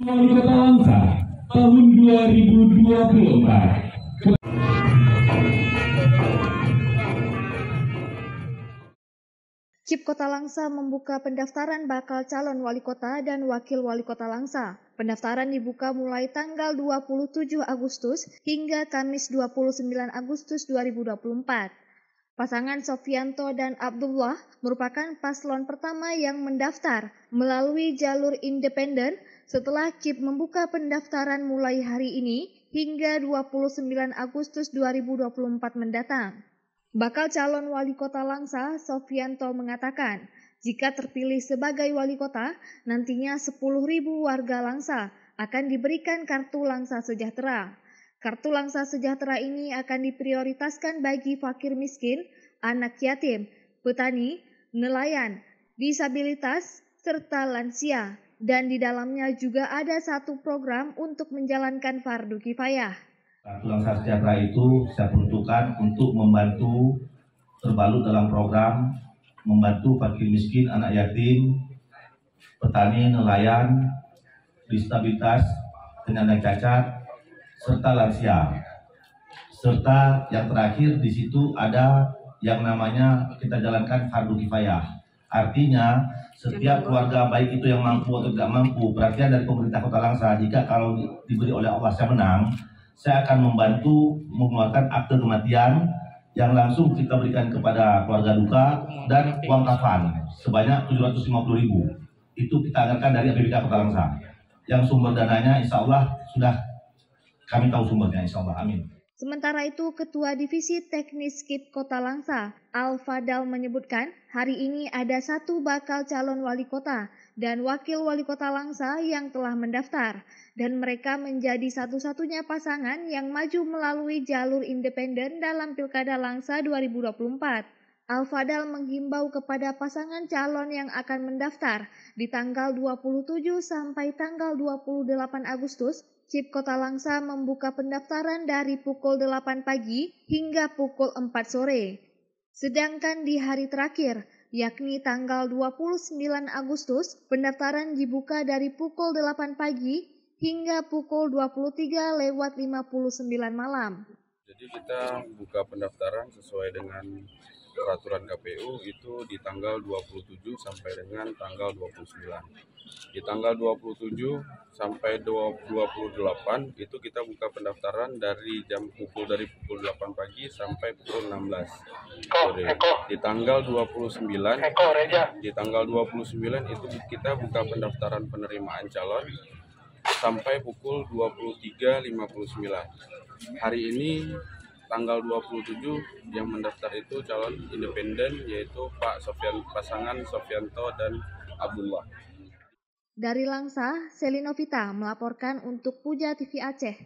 Wali Kota Langsa tahun 2024. CIP Kota Langsa membuka pendaftaran bakal calon wali kota dan wakil wali kota Langsa. Pendaftaran dibuka mulai tanggal 27 Agustus hingga Kamis 29 Agustus 2024. Pasangan Sofianto dan Abdullah merupakan paslon pertama yang mendaftar melalui jalur independen setelah CIP membuka pendaftaran mulai hari ini hingga 29 Agustus 2024 mendatang. Bakal calon wali kota Langsa, Sofianto mengatakan, jika terpilih sebagai wali kota, nantinya 10.000 warga Langsa akan diberikan kartu Langsa Sejahtera. Kartu Langsa Sejahtera ini akan diprioritaskan bagi fakir miskin, anak yatim, petani, nelayan, disabilitas, serta lansia. Dan di dalamnya juga ada satu program untuk menjalankan fardu kifayah. Kartu Langsa Sejahtera itu saya peruntukkan untuk membantu terbalut dalam program membantu fakir miskin, anak yatim, petani, nelayan, disabilitas, penyandang cacat, serta lansia. Serta yang terakhir di situ ada yang namanya kita jalankan fardu kifayah. Artinya setiap keluarga baik itu yang mampu atau tidak mampu, perhatian dari pemerintah Kota Langsa jika kalau diberi oleh Allah saya menang, saya akan membantu mengeluarkan akte kematian yang langsung kita berikan kepada keluarga duka dan uang kafan sebanyak 750.000. Itu kita anggarkan dari APBK Kota Langsa. Yang sumber dananya insya Allah sudah kami tahu sumbernya, insya Allah. Amin. Sementara itu, Ketua Divisi Teknis CIP Kota Langsa, Al-Fadal menyebutkan hari ini ada satu bakal calon wali kota dan wakil wali kota Langsa yang telah mendaftar. Dan mereka menjadi satu-satunya pasangan yang maju melalui jalur independen dalam Pilkada Langsa 2024. Al-Fadal menghimbau kepada pasangan calon yang akan mendaftar di tanggal 27 sampai tanggal 28 Agustus, CIP Kota Langsa membuka pendaftaran dari pukul 8 pagi hingga pukul 4 sore. Sedangkan di hari terakhir, yakni tanggal 29 Agustus, pendaftaran dibuka dari pukul 8 pagi hingga pukul 23:59 malam. Jadi kita buka pendaftaran sesuai dengan peraturan KPU itu di tanggal 27 sampai dengan tanggal 29. Di tanggal 27 sampai 28 itu kita buka pendaftaran dari pukul 8 pagi sampai pukul 16 sore. Di tanggal 29 itu kita buka pendaftaran penerimaan calon sampai pukul 23:59. Hari ini tanggal 27 yang mendaftar itu calon independen yaitu pasangan Sofianto dan Abdullah. Dari Langsa, Selinovita melaporkan untuk Puja TV Aceh.